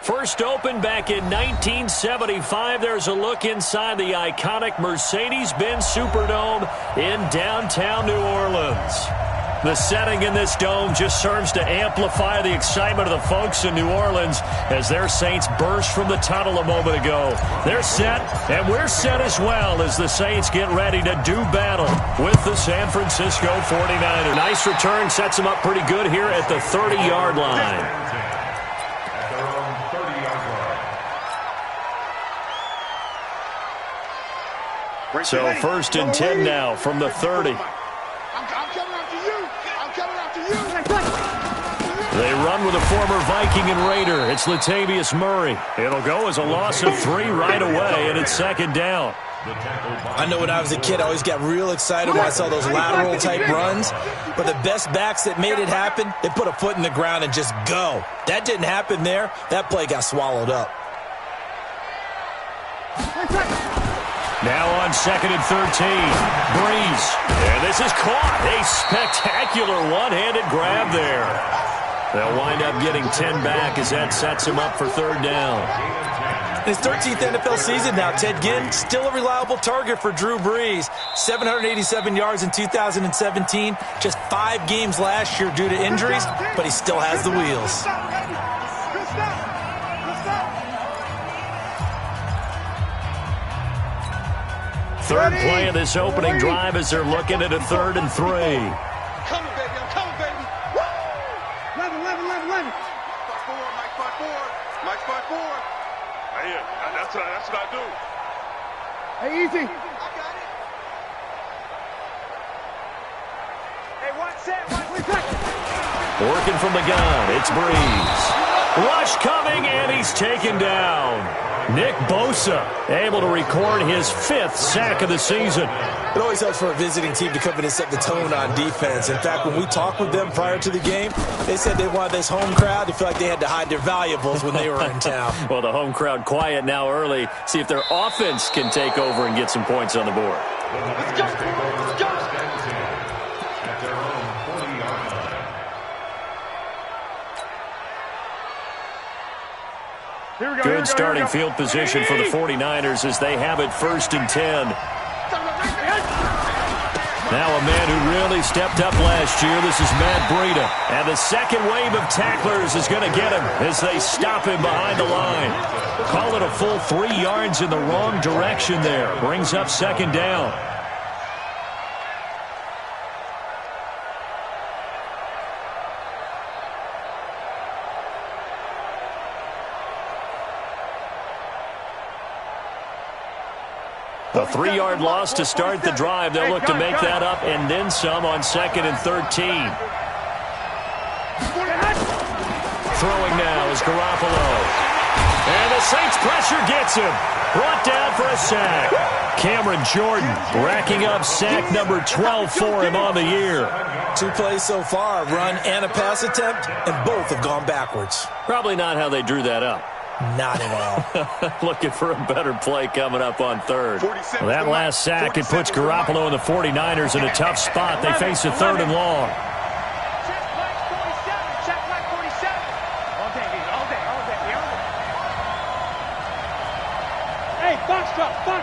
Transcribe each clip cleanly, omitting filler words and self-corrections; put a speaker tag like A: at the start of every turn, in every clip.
A: First opened back in 1975, there's a look inside the iconic Mercedes-Benz Superdome in downtown New Orleans. The setting in this dome just serves to amplify the excitement of the folks in New Orleans as their Saints burst from the tunnel a moment ago. They're set, and we're set as well as the Saints get ready to do battle with the San Francisco 49ers. Nice return, sets them up pretty good here at the 30-yard line. So first and 10 now from the 30.
B: I'm coming after you. I'm coming after you.
A: They run with a former Viking and Raider. It's Latavius Murray. It'll go as a loss of 3 right away, and it's second down.
C: I know when I was a kid, I always got real excited when I saw those lateral-type runs. But the best backs that made it happen, they put a foot in the ground and just go. That didn't happen there. That play got swallowed up.
A: Now on second and 13, Breeze. And this is caught. A spectacular one-handed grab there. They'll wind up getting 10 back as that sets him up for third down.
C: In his 13th NFL season now, Ted Ginn still a reliable target for Drew Brees. 787 yards in 2017. Just 5 games last year due to injuries, but he still has the wheels.
A: Third play of this opening drive as they're looking at a 3rd and 3.
B: I'm coming, baby. I'm coming, baby. Woo! 11. Mike 5-4. Hey, that's what I do. Hey, easy. I got it. Hey, watch that.
A: Working from the gun, it's Breeze. Rush coming, and he's taken down. Nick Bosa able to record his 5th sack of the season.
C: It always helps for a visiting team to come in and set the tone on defense. In fact, when we talked with them prior to the game, they said they wanted this home crowd to feel like they had to hide their valuables when they were in town.
A: Well, the home crowd quiet now early. See if their offense can take over and get some points on the board.
B: Let's go.
A: Good starting field position for the 49ers as they have it first and 10. Now a man who really stepped up last year. This is Matt Breida. And the second wave of tacklers is going to get him as they stop him behind the line. Call it a full 3 yards in the wrong direction there. Brings up second down. A 3-yard loss to start the drive. They'll look to make that up and then some on second and 13. Throwing now is Garoppolo. And the Saints pressure gets him. Brought down for a sack. Cameron Jordan racking up sack number 12 for him on the year.
C: 2 plays so far, a run and a pass attempt, and both have gone backwards.
A: Probably not how they drew that up.
C: Not at all.
A: Looking for a better play coming up on third. Well, that last sack, it puts Garoppolo and the 49ers in a tough spot. They face a 3rd and long.
B: Check flag 47. All day. Hey, box truck. 4-7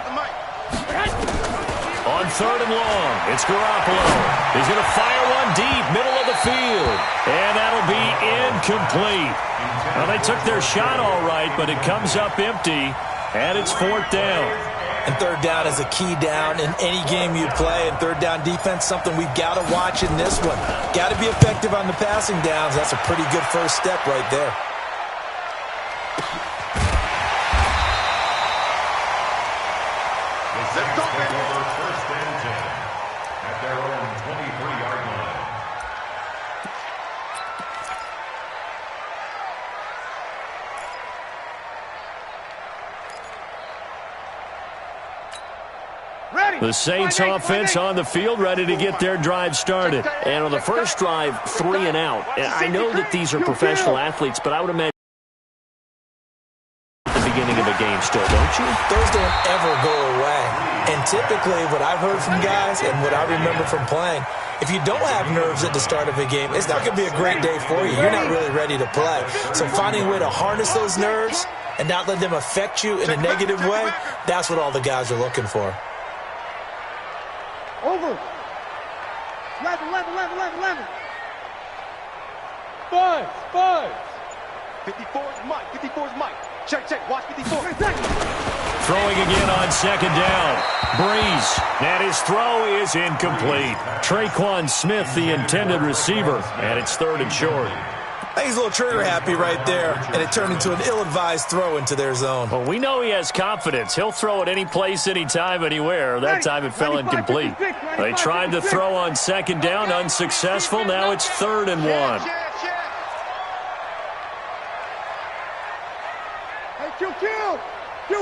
B: the mic.
A: On 3rd and long, it's Garoppolo. He's going to fire one deep, middle of the field. And that'll be incomplete. Well, they took their shot all right, but it comes up empty, and it's 4th down.
C: And 3rd down is a key down in any game you play, and 3rd down defense, something we've got to watch in this one. Got to be effective on the passing downs. That's a pretty good first step right there.
B: Let's go, baby.
D: First and 10 at their own 23-yard line.
A: The Saints offense on the field, ready to get their drive started. And on the first drive, 3 and out. I know that these are professional athletes, but I would imagine beginning of a game still, don't you?
C: Those don't ever go away. And typically what I've heard from guys and what I remember from playing, if you don't have nerves at the start of a game, it's not going to be a great day for you. You're not really ready to play. So finding a way to harness those nerves and not let them affect you in a negative way, that's what all the guys are looking for.
B: Over. 11. 5. 54 is Mike. 54 is Mike. Check. Watch 54.
A: Throwing again on second down. Breeze. And his throw is incomplete. Traquan Smith, the intended receiver. And it's 3rd and short.
C: I think he's a little trigger happy right there, and it turned into an ill-advised throw into their zone.
A: Well, we know he has confidence. He'll throw it any place, anytime, anywhere. That time it fell incomplete. They tried to throw on second down, unsuccessful. Now it's 3rd and 1.
B: Hey, kill! Hey,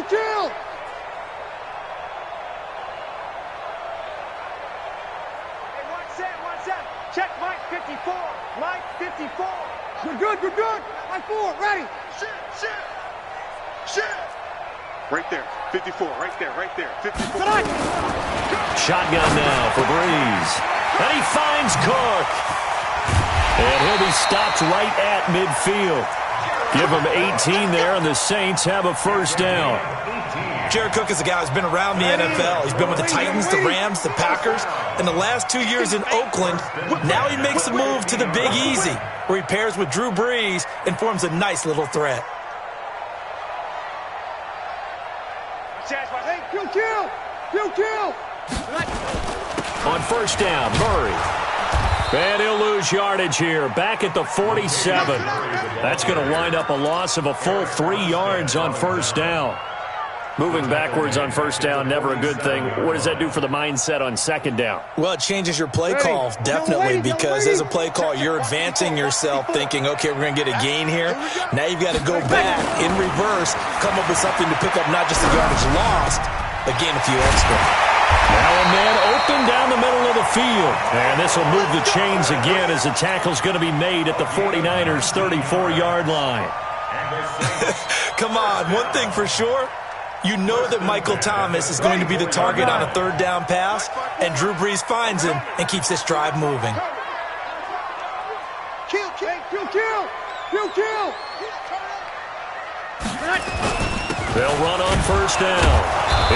B: watch that. Check Mike 54. Mike 54. We're good. Mike 4, ready. Shit. Right there, 54, right there, 54.
A: Shotgun now for Breeze. And he finds Cook. And he'll be stopped right at midfield. Give him 18 there, and the Saints have a first down.
C: Jared Cook is a guy who's been around the NFL. He's been with the Titans, the Rams, the Packers. In the last 2 years in Oakland, now he makes a move to the Big Easy, where he pairs with Drew Brees and forms a nice little threat.
B: Kill!
A: On first down, Murray. And he'll lose yardage here, back at the 47. That's going to wind up a loss of a full 3 yards on first down. Moving backwards on first down, never a good thing. What does that do for the mindset on second down?
C: Well, it changes your play call, definitely, because as a play call, you're advancing yourself thinking, okay, we're going to get a gain here. Now you've got to go back in reverse, come up with something to pick up not just the yardage lost, but gain a few extra.
A: Now a man open down the middle of the field. And this will move the chains again as the tackle's going to be made at the 49ers' 34-yard line.
C: Come on, one thing for sure. You know that Michael Thomas is going to be the target on a third down pass, and Drew Brees finds him and keeps this drive moving.
B: Kill!
A: They'll run on first down.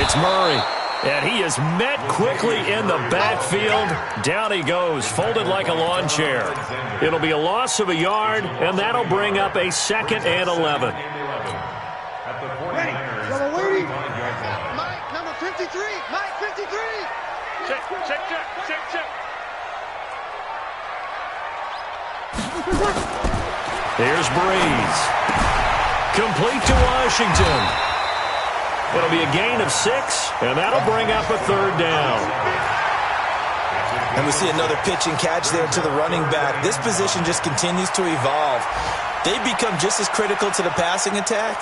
A: It's Murray. And he is met quickly in the backfield. Down he goes, folded like a lawn chair. It'll be a loss of a yard, and that'll bring up a 2nd and 11.
B: Mike, number 53. Mike 53. Check.
A: Here's Breeze. Complete to Washington. It'll be a gain of 6, and that'll bring up a 3rd down.
C: And we see another pitch and catch there to the running back. This position just continues to evolve. They've become just as critical to the passing attack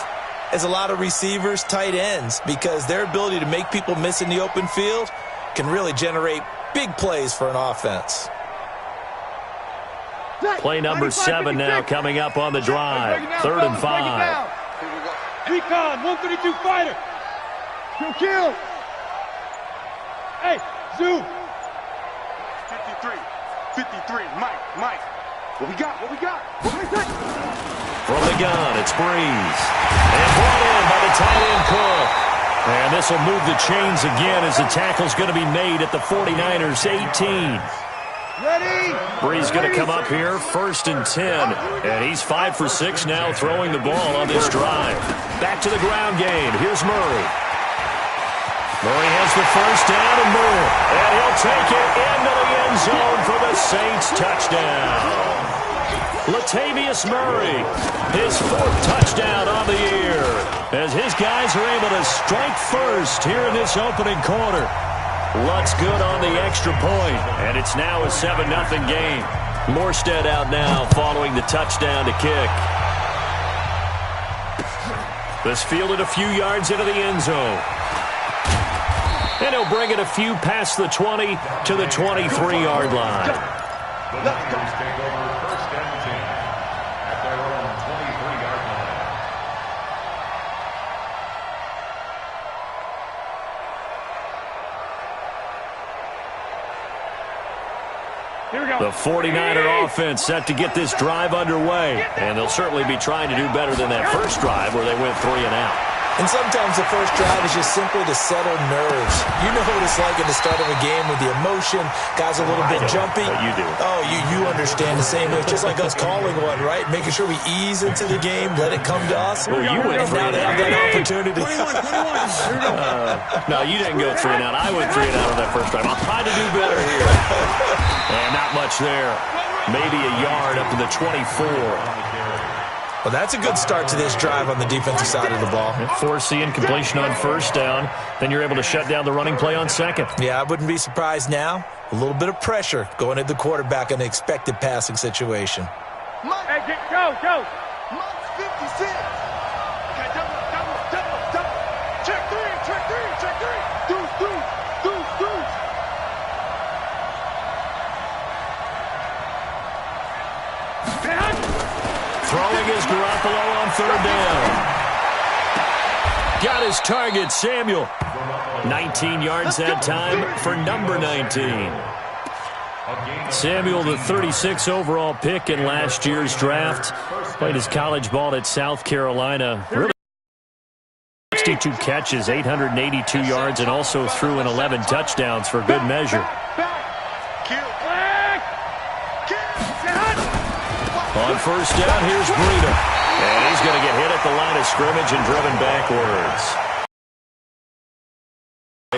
C: as a lot of receivers, tight ends, because their ability to make people miss in the open field can really generate big plays for an offense.
A: Play number 7 now coming up on the drive. 3rd and 5.
B: Recon, 132 fighter. Kill. Hey, zoom. 53. Mike. What we got?
A: From the gun, it's Breeze. And brought in by the tight end Cook. And this will move the chains again as the tackle's going to be made at the 49ers' 18.
B: Ready?
A: Breeze going to come up here, 1st and 10. And he's 5 for 6 now throwing the ball on this drive. Back to the ground game. Here's Murray. Murray has the first down and more. And he'll take it into the end zone for the Saints touchdown. Latavius Murray, his 4th touchdown on the year, as his guys are able to strike first here in this opening quarter. Lutz good on the extra point, and it's now a 7-0 game. Morstead out now following the touchdown to kick. This fielded a few yards into the end zone. And he'll bring it a few past the 20 to the 23-yard line.
D: The Niners take over 1st and 10 at their own 23-yard
A: The 49er offense set to get this drive underway. And they'll certainly be trying to do better than that first drive where they went 3 and out.
C: And sometimes the first drive is just simply to settle nerves. You know what it's like at the start of a game with the emotion. Guys a little bit jumpy.
A: But you do.
C: Oh, you understand the same way. It's just like us calling one, right? Making sure we ease into the game, let it come to us.
A: Well, you went 3 and out.
C: Now they have that opportunity.
B: 21.
A: No, you didn't go 3 and out. I went 3 and out on that first drive. I'll try to do better here. And not much there. Maybe a yard up to the 24.
C: Well, that's a good start to this drive on the defensive side of the ball.
A: Force the incompletion on first down. Then you're able to shut down the running play on second.
C: Yeah, I wouldn't be surprised now. A little bit of pressure going at the quarterback in an expected passing situation.
B: Hey, go. Mike's 56. Okay, double. Check three. Deuce.
A: Throwing is Garoppolo on third down. Got his target, Samuel. 19 yards that time for number 19. Samuel, the 36 overall pick in last year's draft. Played his college ball at South Carolina. Really 62 catches, 882 yards, and also threw in 11 touchdowns for good measure. On first down, here's Breida. And he's going to get hit at the line of scrimmage and driven backwards.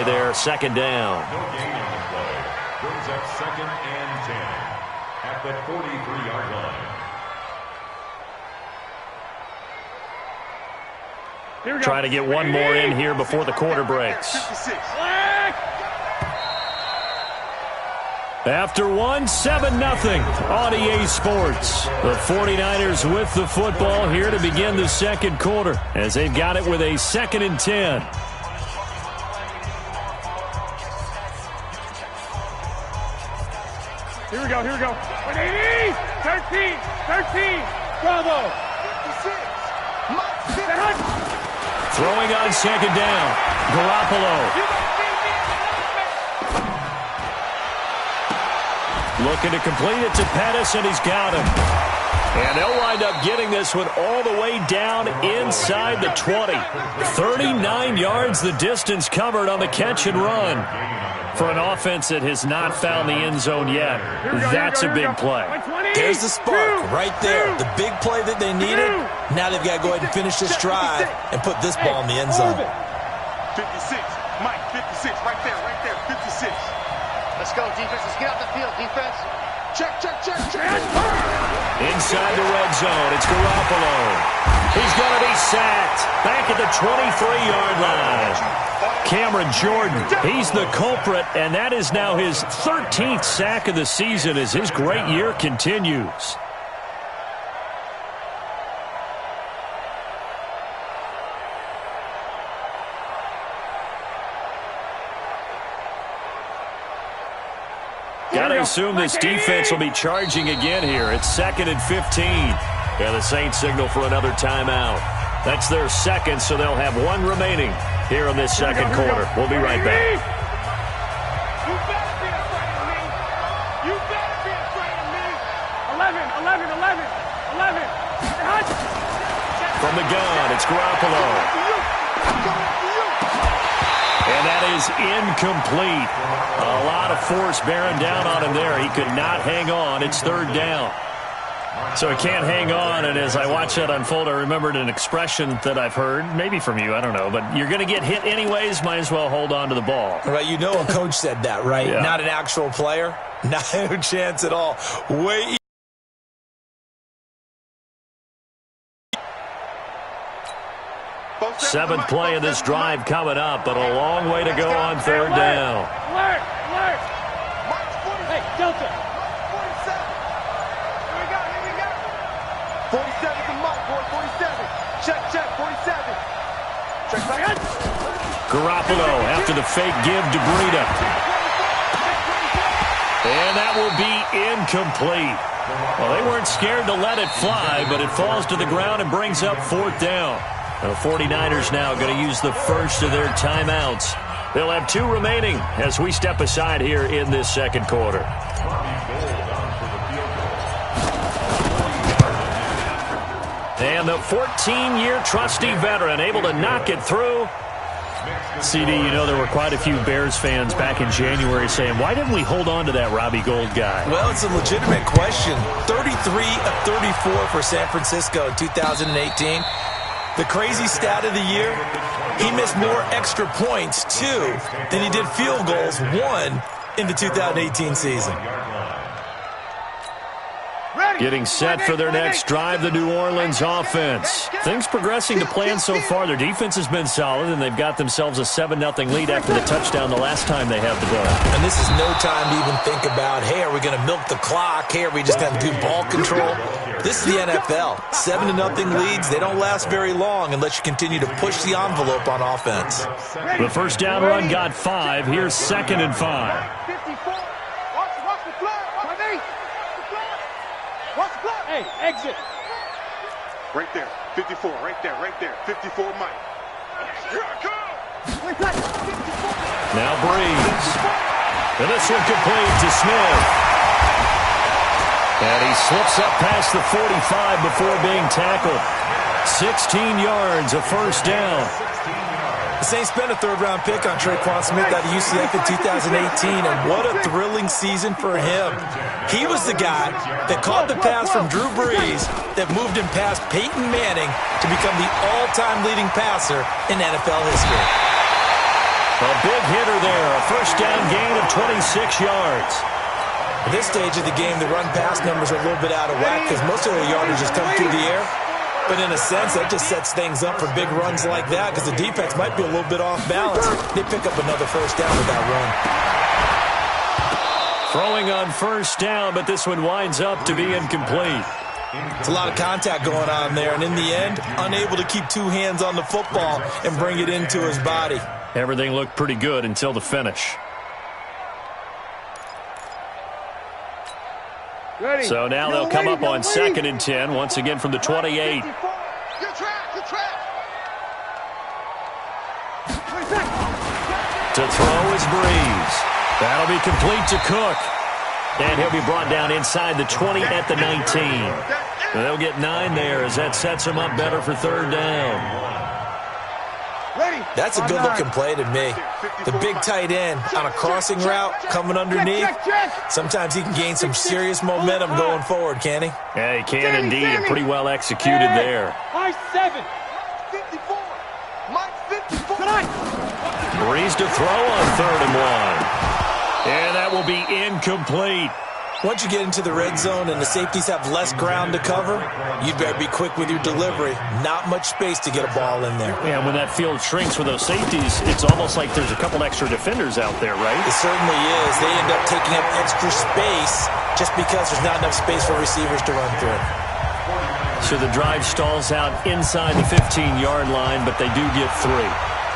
A: There, second down.
D: No gain on the play. Brings up 2nd and 10 at the 43-yard line.
A: Trying to get one more in here before the quarter breaks.
B: 56.
A: After 7-0 on EA Sports. The 49ers with the football here to begin the second quarter as they've got it with a 2nd and 10.
B: Here we go. 13. Bravo. 56.
A: Throwing on second down. Garoppolo. Looking to complete it to Pettis, and he's got him. And they'll wind up getting this one all the way down inside the 20. 39 yards the distance covered on the catch and run. For an offense that has not found the end zone yet, that's a big play.
C: There's the spark right there. The big play that they needed. Now they've got to go ahead and finish this drive and put this ball in the end zone.
B: 56. Mike, 56. Right there. 56.
E: Let's go, defense. Let's get out the field, defense.
B: Check.
A: Inside the red zone, it's Garoppolo. He's going to be sacked back at the 23-yard line. Cameron Jordan, he's the culprit, and that is now his 13th sack of the season as his great year continues. Got to assume this defense will be charging again here. It's 2nd and 15. And the Saints signal for another timeout. That's their second, so they'll have one remaining here in this second quarter. We'll be right back.
B: You better be afraid of me. 11.
A: From the gun, it's Garoppolo. And that is incomplete. A lot of force bearing down on him there. He could not hang on. It's third down. So he can't hang on, and as I watch that unfold, I remembered an expression that I've heard, maybe from you, I don't know, but you're going to get hit anyways, might as well hold on to the ball.
C: Right, you know a coach said that, right?
A: Yeah.
C: Not an actual player. No chance at all. Way.
A: Seventh play of this drive coming up, but a long way to go on third down.
B: Alert! Hey, Delta! 47 to Mike, boy, 47. Check, 47. Check back in.
A: Garoppolo after the fake give to Breida. And that will be incomplete. Well, they weren't scared to let it fly, but it falls to the ground and brings up fourth down. The 49ers now going to use the first of their timeouts. They'll have two remaining as we step aside here in this second quarter. And the 14-year trusty veteran able to knock it through. CD, you know there were quite a few Bears fans back in January saying, why didn't we hold on to that Robbie Gould guy?
C: Well, it's a legitimate question. 33 of 34 for San Francisco in 2018. The crazy stat of the year, he missed more extra points, 2, than he did field goals, 1, in the 2018 season.
A: Getting set for their next drive, the New Orleans offense. Things progressing to plan so far. Their defense has been solid, and they've got themselves a 7-0 lead after the touchdown the last time they had the ball.
C: And this is no time to even think about, hey, are we going to milk the clock? Hey, are we just going to do ball control? This is the NFL. 7-0 leads, they don't last very long unless you continue to push the envelope on offense.
A: The first down run got 5. Here's 2nd and 5.
B: Hey, exit. Right there. 54. Right there. Right there. 54 Mike. Here I come.
A: Now Breeze. And this one complete to Smith. And he slips up past the 45 before being tackled. 16 yards, a first down.
C: The Saints spent a third-round pick on Traquan Smith out of UCF in 2018, and what a thrilling season for him. He was the guy that caught the pass from Drew Brees that moved him past Peyton Manning to become the all-time leading passer in NFL history.
A: A big hitter there, a first down gain of 26 yards.
C: At this stage of the game, the run-pass numbers are a little bit out of whack because most of their yardage has come through the air. But in a sense, that just sets things up for big runs like that because the defense might be a little bit off balance. They pick up another first down with that run.
A: Throwing on first down, but this one winds up to be incomplete.
C: It's a lot of contact going on there, and in the end, unable to keep 2 hands on the football and bring it into his body.
A: Everything looked pretty good until the finish.
B: Ready.
A: So now they'll come up on 2nd and 10, once again from the 28.
B: Good track. Good track.
A: To throw is Breeze. That'll be complete to Cook. And he'll be brought down inside the 20 at the 19. They'll get 9 there as that sets him up better for third down.
C: That's a good-looking play to me. The big tight end on a crossing route coming underneath. Sometimes he can gain some serious momentum going forward, can he?
A: Yeah, he can indeed, and pretty well executed there.
B: Mike 7. 54. Mike 54.
A: Breeze to throw on 3rd and 1. And that will be incomplete.
C: Once you get into the red zone and the safeties have less ground to cover, you'd better be quick with your delivery. Not much space to get a ball in there.
A: Yeah, when that field shrinks with those safeties, it's almost like there's a couple extra defenders out there, right?
C: It certainly is. They end up taking up extra space just because there's not enough space for receivers to run through.
A: So the drive stalls out inside the 15-yard line, but they do get 3.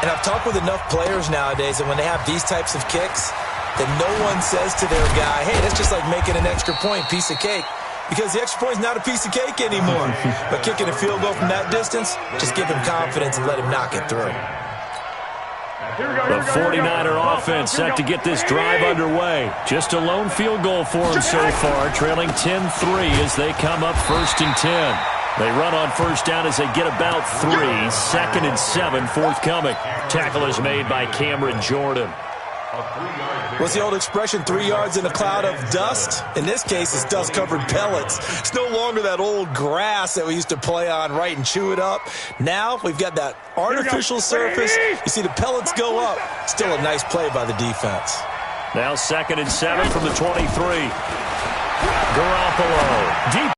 C: And I've talked with enough players nowadays that when they have these types of kicks, that no one says to their guy, hey, that's just like making an extra point, piece of cake. Because the extra point is not a piece of cake anymore. But kicking a field goal from that distance, just give him confidence and let him knock it through.
A: The 49er offense set to get this drive underway. Just a lone field goal for them so far, trailing 10-3 as they come up 1st and 10. They run on first down as they get about 3. 2nd and 7 forthcoming. Tackle is made by Cameron Jordan.
C: What's the old expression, 3 yards in a cloud of dust? In this case, it's dust-covered pellets. It's no longer that old grass that we used to play on, right, and chew it up. Now we've got that artificial surface. You see the pellets go up. Still a nice play by the defense.
A: Now 2nd and 7 from the 23. Garoppolo. Deep.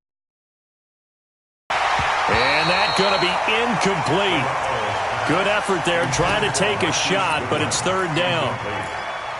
A: And that's going to be incomplete. Good effort there, trying to take a shot, but it's 3rd down.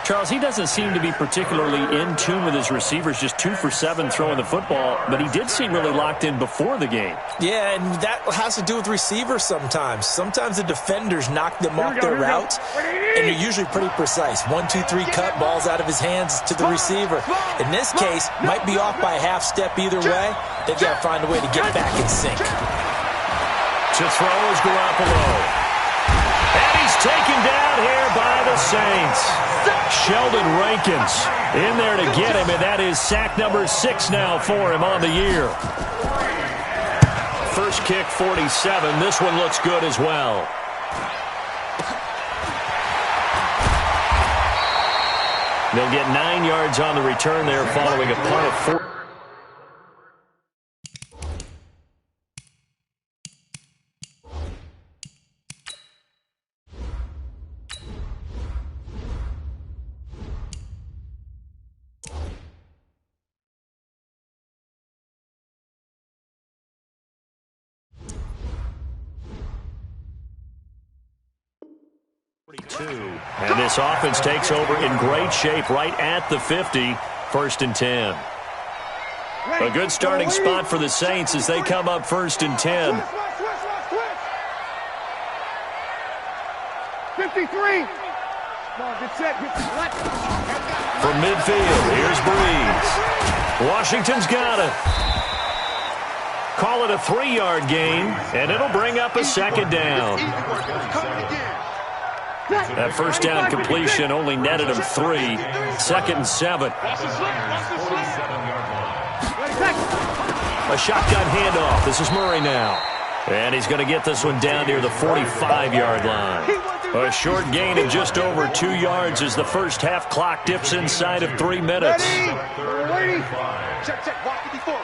A: Charles, he doesn't seem to be particularly in tune with his receivers, just 2 for 7 throwing the football, but he did seem really locked in before the game.
C: Yeah, and that has to do with receivers sometimes. Sometimes the defenders knock them off their routes, and they're usually pretty precise. 1, 2, 3 cut, balls out of his hands to the receiver. In this case, might be off by a half step either way. They've got to find a way to get back in sync.
A: To throw is Garoppolo. And he's taken down here by the Saints. Sheldon Rankins in there to get him, and that is sack number 6 now for him on the year. first kick 47. This one looks good as well. They'll get 9 yards on the return there following a punt of 4. And this offense takes over in great shape right at the 50, 1st and 10. A good starting spot for the Saints as they come up 1st and 10.
B: 53.
A: From midfield, here's Breeze. Washington's got it. Call it a 3-yard gain, and it'll bring up a 2nd down. That first down completion only netted him 3. 2nd and 7. A shotgun handoff. This is Murray now. And he's going to get this one down near the 45-yard line. A short gain of just over 2 yards as the first half clock dips inside of 3 minutes.
B: Ready. Check. Walk 54.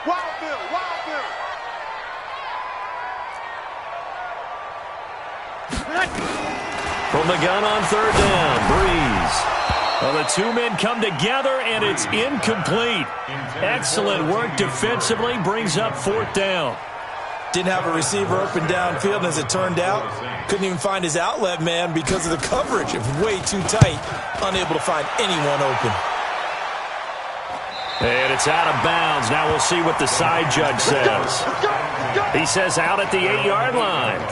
B: Wild Bill.
A: From the gun on 3rd down, Breeze. Well, the 2 men come together, and it's incomplete. Excellent work defensively, brings up 4th down.
C: Didn't have a receiver open downfield, and as it turned out, couldn't even find his outlet man because of the coverage. It was way too tight, unable to find anyone open.
A: And it's out of bounds. Now we'll see what the side judge says. He says out at the 8-yard line.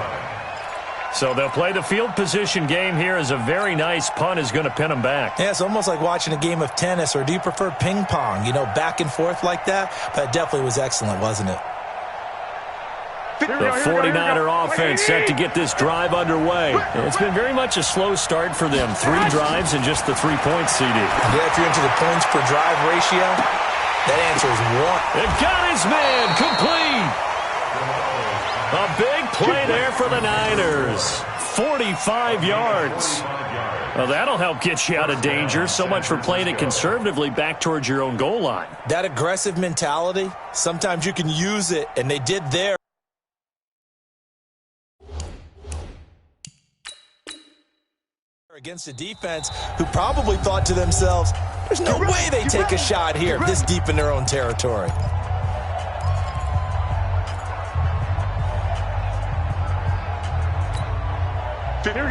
A: So they'll play the field position game here as a very nice punt is going to pin them back.
C: Yeah, it's almost like watching a game of tennis, or do you prefer ping pong? You know, back and forth like that? But it definitely was excellent, wasn't it?
A: The 49er offense set to get this drive underway. It's been very much a slow start for them. 3 drives and just the 3 points, CD.
C: Yeah, if you're into the points per drive ratio, that answer is 1.
A: They've got his man complete. A big play there for the Niners. 45 yards. Well, that'll help get you out of danger. So much for playing it conservatively back towards your own goal line.
C: That aggressive mentality, sometimes you can use it, and they did there. Against a defense who probably thought to themselves, there's no way they take a shot here this deep in their own territory.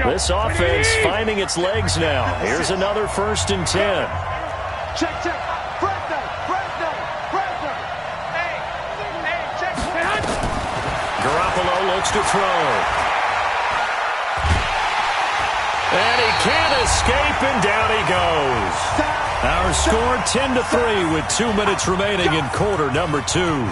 A: This offense finding its legs now. Here's another 1st and 10.
B: Check. Fresno. Hey, check.
A: Garoppolo looks to throw. And he can't escape, and down he goes. Our score 10-3 with 2 minutes remaining in quarter number 2.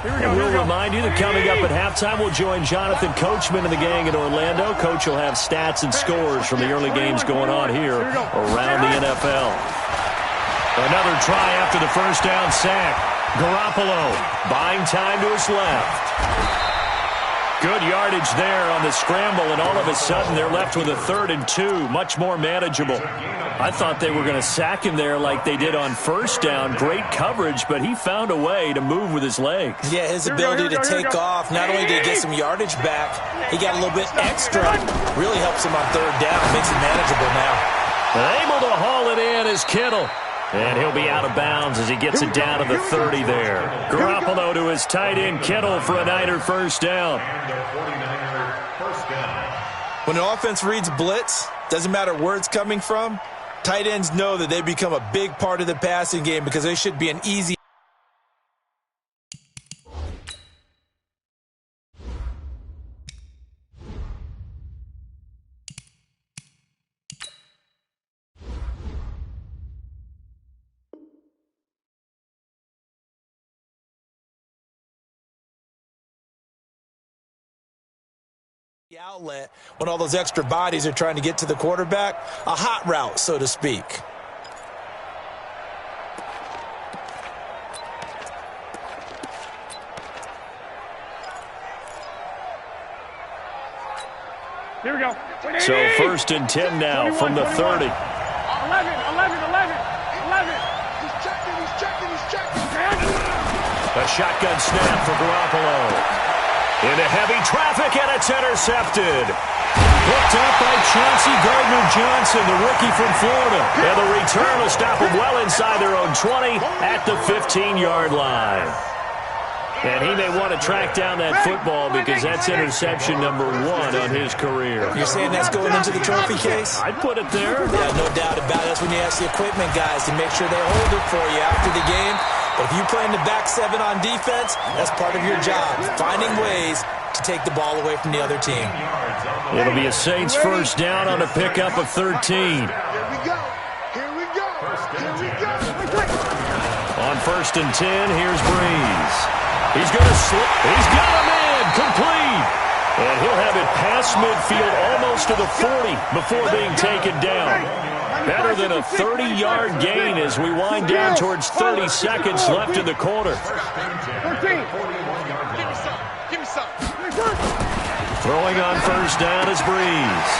A: And we'll remind you that coming up at halftime, we'll join Jonathan Coachman and the gang in Orlando. Coach will have stats and scores from the early games going on here around the NFL. Another try after the first down sack. Garoppolo buying time to his left. Good yardage there on the scramble, and all of a sudden they're left with a 3rd and 2, much more manageable. I thought they were going to sack him there like they did on 1st down. Great coverage, but he found a way to move with his legs.
C: Yeah, his ability to take off, not only did he get some yardage back, he got a little bit extra. Really helps him on 3rd down, makes it manageable now.
A: Able to haul it in is Kittle. And he'll be out of bounds as he gets it down to the 30 there. Garoppolo to his tight end, Kittle, for a Niner 1st down.
C: When an offense reads blitz, doesn't matter where it's coming from, tight ends know that they become a big part of the passing game because they should be an easy The outlet when all those extra bodies are trying to get to the quarterback, a hot route, so to speak.
B: Here we go.
A: So 1st and 10 now from the 30. 11.
B: He's checking.
A: A shotgun snap for Garoppolo. Into heavy traffic, and it's intercepted. Picked up by Chauncey Gardner-Johnson, the rookie from Florida. And the return will stop them well inside their own 20 at the 15-yard line. And he may want to track down that football because that's interception number 1 on his career.
C: You're saying that's going into the trophy case?
A: I'd put it there.
C: Yeah, no doubt about it. That's when you ask the equipment guys to make sure they hold it for you after the game. But if you play in the back 7 on defense, that's part of your job, finding ways to take the ball away from the other team.
A: It'll be a Saints first down on a pickup of 13.
B: Here we go.
A: On 1st and 10, here's Breeze. He's going to slip. He's got him in. Complete. And he'll have it past midfield almost to the 40 before being taken down. Better than a 30-yard gain as we wind down towards 30 seconds left in the quarter.
B: 13. Give me some.
A: Throwing on first down is Breeze.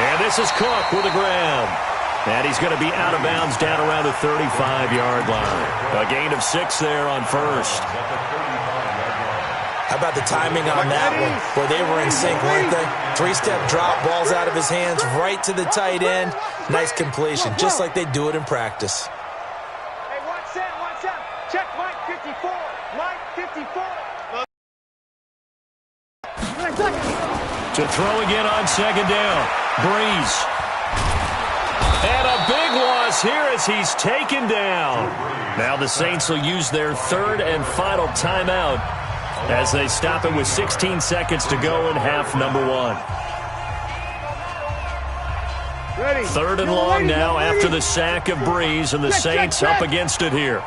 A: And this is Cook with the grab. And he's going to be out of bounds down around the 35-yard line. A gain of 6 there on first.
C: How about the timing on that one, where they were in sync, weren't they? 3-step drop, balls out of his hands, right to the tight end. Nice completion, just like they do it in practice.
E: Hey, watch that. Check Mike 54. Mike 54.
A: To throw again on 2nd down. Breeze. And a big loss here as he's taken down. Now the Saints will use their 3rd and final timeout as they stop it with 16 seconds to go in half number 1. 3rd and long now after the sack of Breeze, and the Saints up against it here.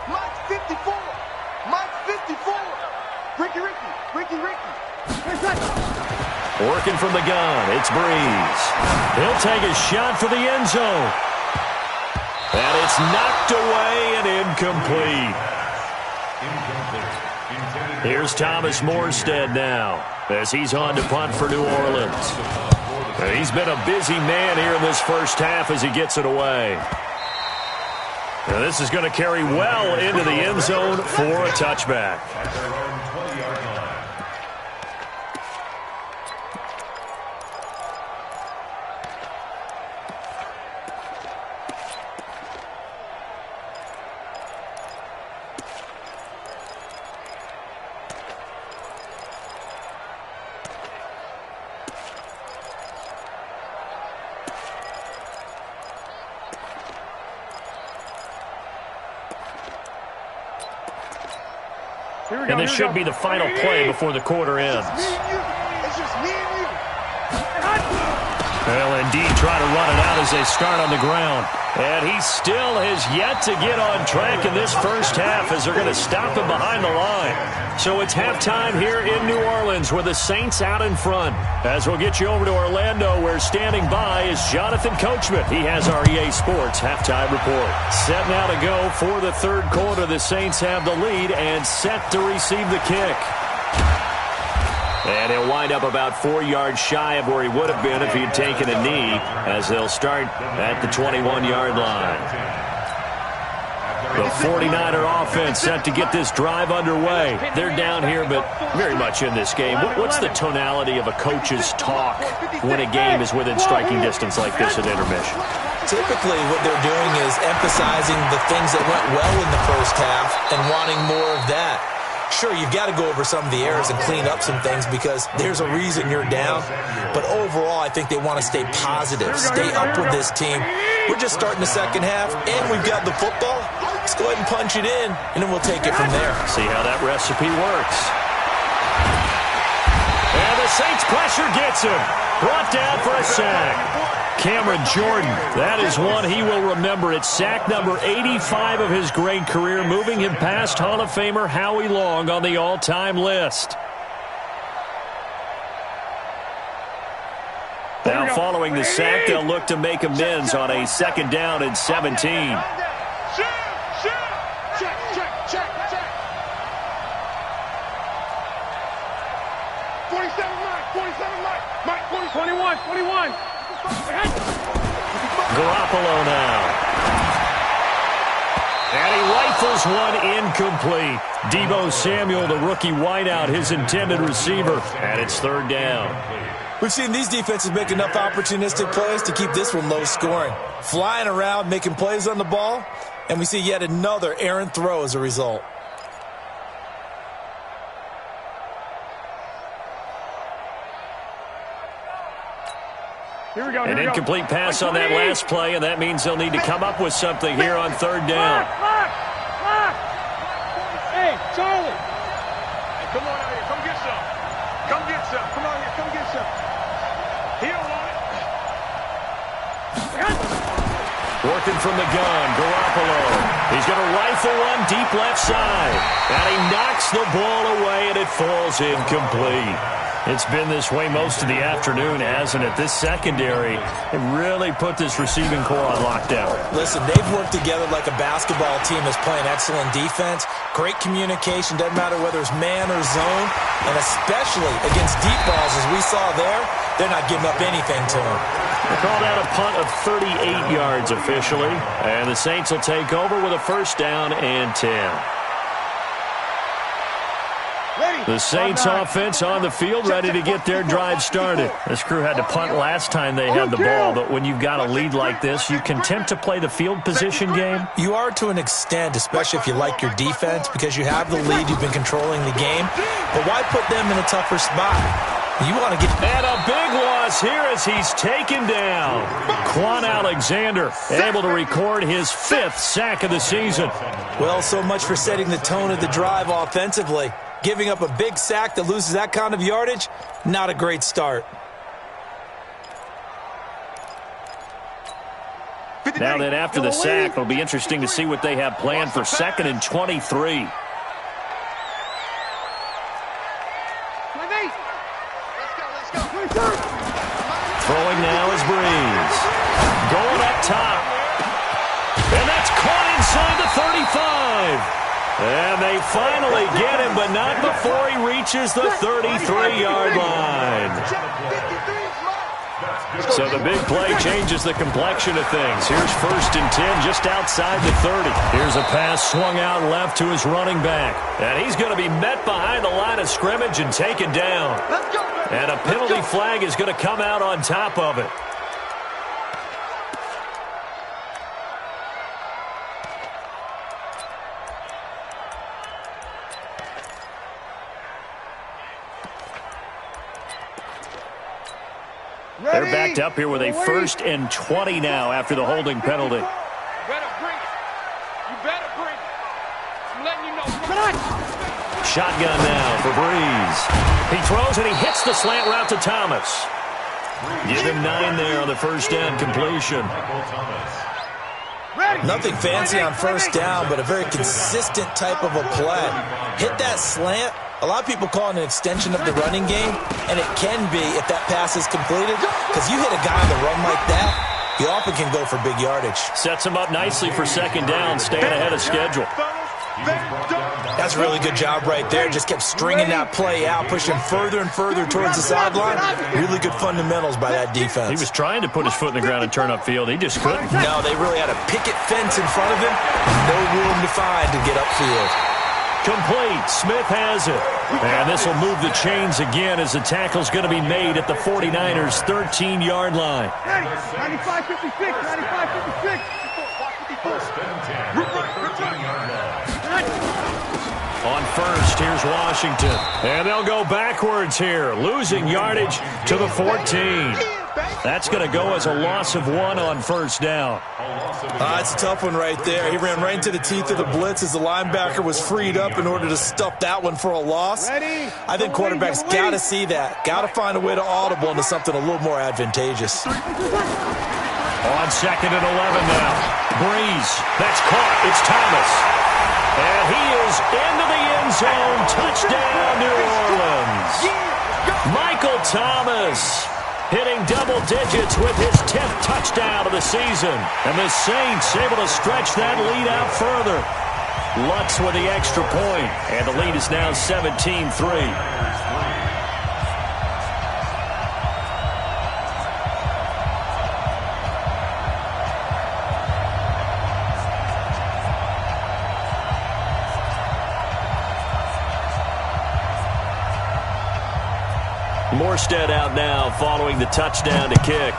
B: Mike 54. Ricky.
A: Working from the gun, it's Breeze. He'll take a shot for the end zone. And it's knocked away and incomplete. Here's Thomas Morstead now as he's on to punt for New Orleans. He's been a busy man here in this first half as he gets it away. Now this is going to carry well into the end zone for a touchback. And this should be the final play before the quarter ends.
B: It's just me and you.
A: Well, indeed, try to run it out as they start on the ground. And he still has yet to get on track in this first half as they're going to stop him behind the line. So it's halftime here in New Orleans with the Saints out in front. As we'll get you over to Orlando, where standing by is Jonathan Coachman. He has our EA Sports halftime report. Set now to go for the 3rd quarter. The Saints have the lead and set to receive the kick. And he'll wind up about 4 yards shy of where he would have been if he had taken a knee, as they'll start at the 21-yard line. The 49er offense set to get this drive underway. They're down here, but very much in this game. What's the tonality of a coach's talk when a game is within striking distance like this at intermission?
C: Typically, what they're doing is emphasizing the things that went well in the first half and wanting more of that. Sure, you've got to go over some of the errors and clean up some things because there's a reason you're down. But overall, I think they want to stay positive, stay up with this team. We're just starting the second half, and we've got the football. Let's go ahead and punch it in, and then we'll take it from there.
A: See how that recipe works. And the Saints pressure gets him. Brought down for a sack. Cameron Jordan, that is one he will remember. It's sack number 85 of his great career, moving him past Hall of Famer Howie Long on the all-time list. Now following the sack, they'll look to make amends on a 2nd down and 17.
B: Check. 47 Mike,
E: 21.
A: Garoppolo now. And he rifles one incomplete. Deebo Samuel, the rookie wideout, his intended receiver. And it's 3rd down.
C: We've seen these defenses make enough opportunistic plays to keep this one low scoring. Flying around, making plays on the ball, and we see yet another errant throw as a result.
A: An incomplete pass on that last play, and that means they'll need to come up with something here on 3rd down.
E: Hey, Charlie. Hey, come on out here. Come get some. Come on here. Come get some. He don't want it.
A: Working from the gun, Garoppolo. He's going to rifle one deep left side. And he knocks the ball away, and it falls incomplete. It's been this way most of the afternoon, hasn't it? This secondary, it really put this receiving core on lockdown.
C: Listen, they've worked together like a basketball team that's playing excellent defense. Great communication, doesn't matter whether it's man or zone. And especially against deep balls, as we saw there, they're not giving up anything to them.
A: They called out a punt of 38 yards officially. And the Saints will take over with a 1st down and 10. The Saints offense on the field, ready to get their drive started. This crew had to punt last time they had the ball, but when you've got a lead like this, you can tempt to play the field position game.
C: You are to an extent, especially if you like your defense, because you have the lead, you've been controlling the game. But why put them in a tougher spot? You want to get...
A: And a big loss here as he's taken down. Quan Alexander able to record his 5th sack of the season.
C: Well, so much for setting the tone of the drive offensively. Giving up a big sack that loses that kind of yardage, not a great start.
A: Now then, after the sack, it'll be interesting to see what they have planned for 2nd and 23. Throwing now is Breeze. Going up top. And that's caught inside the 35. And they finally get him, but not before he reaches the 33-yard line. So the big play changes the complexion of things. Here's 1st and 10 just outside the 30. Here's a pass swung out left to his running back. And he's going to be met behind the line of scrimmage and taken down. And a penalty flag is going to come out on top of it. They're backed up here with a 1st and 20 now after the holding penalty.
E: You better bring it. I'm letting you know.
A: Shotgun now for Breeze. He throws and he hits the slant route to Thomas. Give him 9 there on the 1st down completion.
C: Nothing fancy on 1st down, but a very consistent type of a play. Hit that slant. A lot of people call it an extension of the running game, and it can be if that pass is completed, because you hit a guy on the run like that, you often can go for big yardage.
A: Sets him up nicely for 2nd down, staying ahead of schedule.
C: That's a really good job right there. Just kept stringing that play out, pushing further and further towards the sideline. Really good fundamentals by that defense.
A: He was trying to put his foot in the ground and turn upfield. He just couldn't.
C: No, they really had a picket fence in front of him. No room to find to get upfield.
A: Complete. Smith has it. And this will move the chains again as the tackle's going to be made at the 49ers' 13-yard line.
E: 95-56, 95-56.
A: On 1st, here's Washington. And they'll go backwards here, losing yardage to the 14. That's going to go as a loss of 1 on 1st down.
C: It's a tough one right there. He ran right into the teeth of the blitz as the linebacker was freed up in order to stuff that one for a loss. I think quarterbacks got to see that. Got to find a way to audible into something a little more advantageous.
A: On 2nd and 11 now. Breeze. That's caught. It's Thomas. And he is into the end zone. Touchdown, New Orleans. Michael Thomas. hitting double digits with his 10th touchdown of the season. And the Saints able to stretch that lead out further. Lutz with the extra point, and the lead is now 17-3. Morstead out now following the touchdown to kick.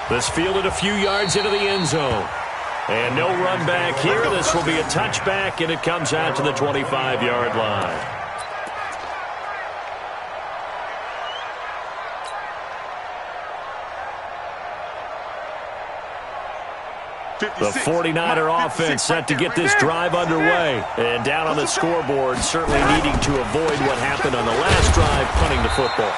A: This fielded a few yards into the end zone. And no run back here. This will be a touchback, and it comes out to the 25-yard line. The 49er offense set to get this drive underway. And down on the scoreboard, certainly needing to avoid what happened on the last drive, punting the football.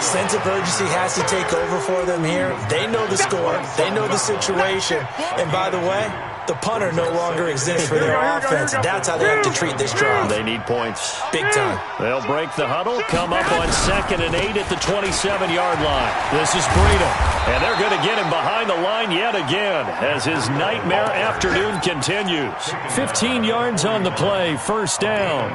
C: Sense of urgency has to take over for them here. They know the score. They know the situation. And by the way, the punter no longer exists for their offense. That's how they have to treat this drive.
A: They need points.
C: Big time.
A: They'll break the huddle, come up on 2nd and 8 at the 27-yard line. This is Breida, and they're going to get him behind the line yet again as his nightmare afternoon continues. 15 yards on the play, first down.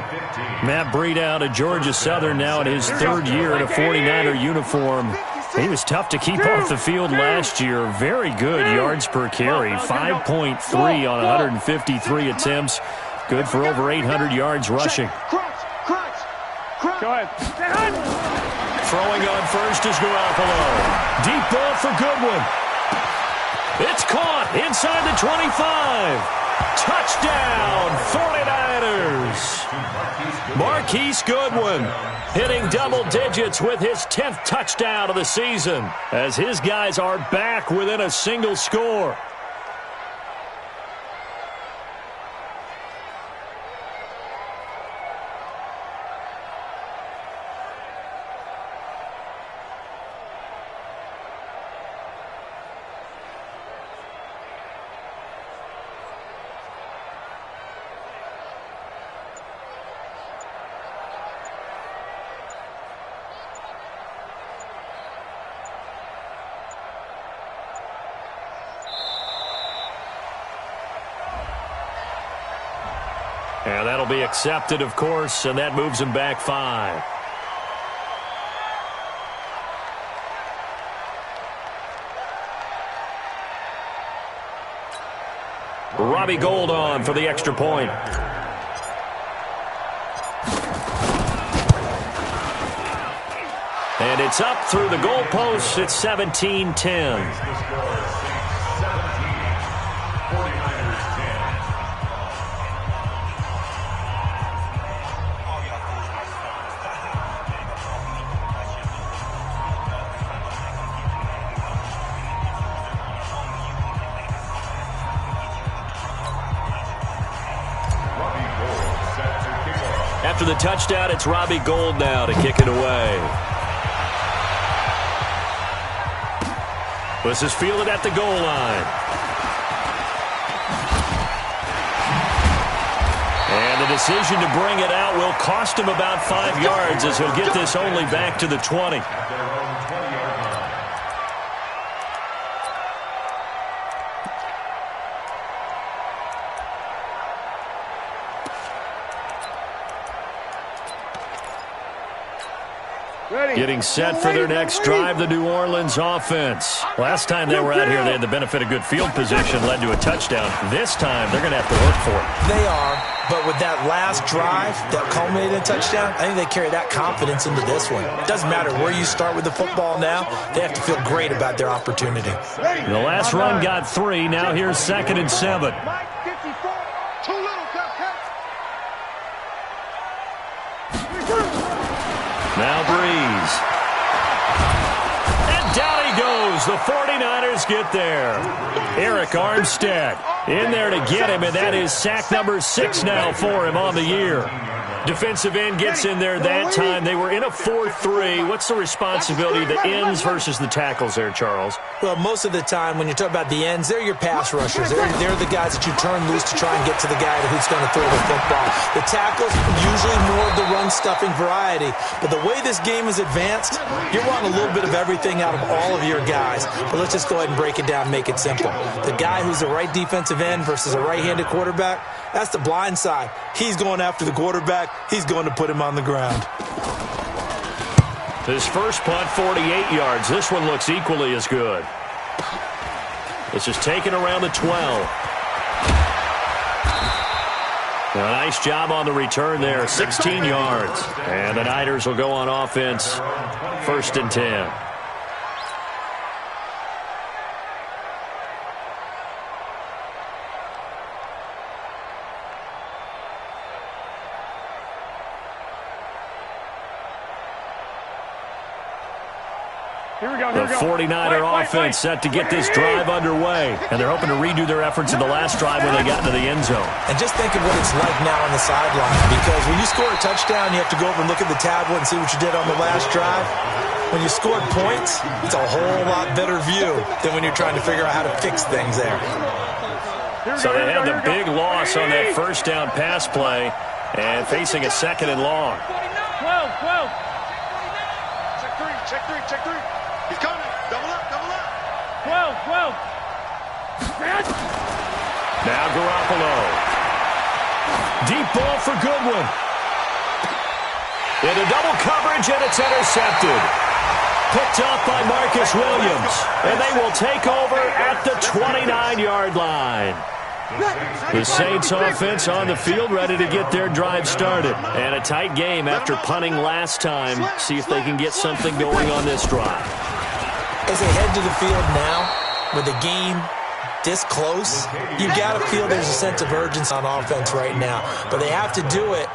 A: Matt Breida out of Georgia Southern now in his 3rd year in a 49er uniform. He was tough to keep off the field last year. Very good yards per carry, 5.3 on 153 attempts. Good for over 800 yards rushing.
E: Go ahead.
A: Throwing on first is Garoppolo. Deep ball for Goodwin. It's caught inside the 25. Touchdown, 49ers. Marquise Goodwin hitting double digits with his 10th touchdown of the season as his guys are back within a single score. And that'll be accepted, of course, and that moves him back 5. Robbie Gould on for the extra point. And it's up through the goalposts. It's 17-10. After the touchdown, it's Robbie Gould now to kick it away. This is fielded at the goal line. And the decision to bring it out will cost him about 5 yards as he'll get this only back to the 20. Getting set for their next drive, the New Orleans offense. Last time they were out here, they had the benefit of good field position, led to a touchdown. This time, they're going to have to work for it.
C: They are, but with that last drive that culminated in a touchdown, I think they carry that confidence into this one. It doesn't matter where you start with the football now. They have to feel great about their opportunity.
A: The last run got 3. Now here's 2nd and 7. Now Breeze. And down he goes. The 49ers get there. Eric Armstead in there to get him, and that is sack number 6 now for him on the year. Defensive end gets in there that time. They were in a 4-3. What's the responsibility of the ends versus the tackles there, Charles?
C: Well, most of the time when you talk about the ends, they're your pass rushers. They're the guys that you turn loose to try and get to the guy who's going to throw the football. The tackles, usually more of the run-stuffing variety. But the way this game is advanced, you're wanting a little bit of everything out of all of your guys. But let's just go ahead and break it down and make it simple. The guy who's the right defensive end versus a right-handed quarterback, that's the blind side. He's going after the quarterback. He's going to put him on the ground.
A: His first punt, 48 yards. This one looks equally as good. This is taken around the 12. A nice job on the return there, 16 yards. And the Niners will go on offense, 1st and 10. The 49er offense set to get this drive underway. And they're hoping to redo their efforts in the last drive when they got into the end zone.
C: And just think of what it's like now on the sideline. Because when you score a touchdown, you have to go over and look at the tablet and see what you did on the last drive. When you scored points, it's a whole lot better view than when you're trying to figure out how to fix things there.
A: So they had the big loss on that first down pass play and facing a 2nd and long.
E: 12. Check three. He's coming. Double up. 12.
A: Now Garoppolo. Deep ball for Goodwin. Into double coverage, and it's intercepted. Picked up by Marcus Williams. And they will take over at the 29-yard line. The Saints offense on the field, ready to get their drive started. And a tight game after punting last time. See if they can get something going on this drive.
C: As they head to the field now, with the game this close, you got to feel there's a sense of urgency on offense right now. But they have to do it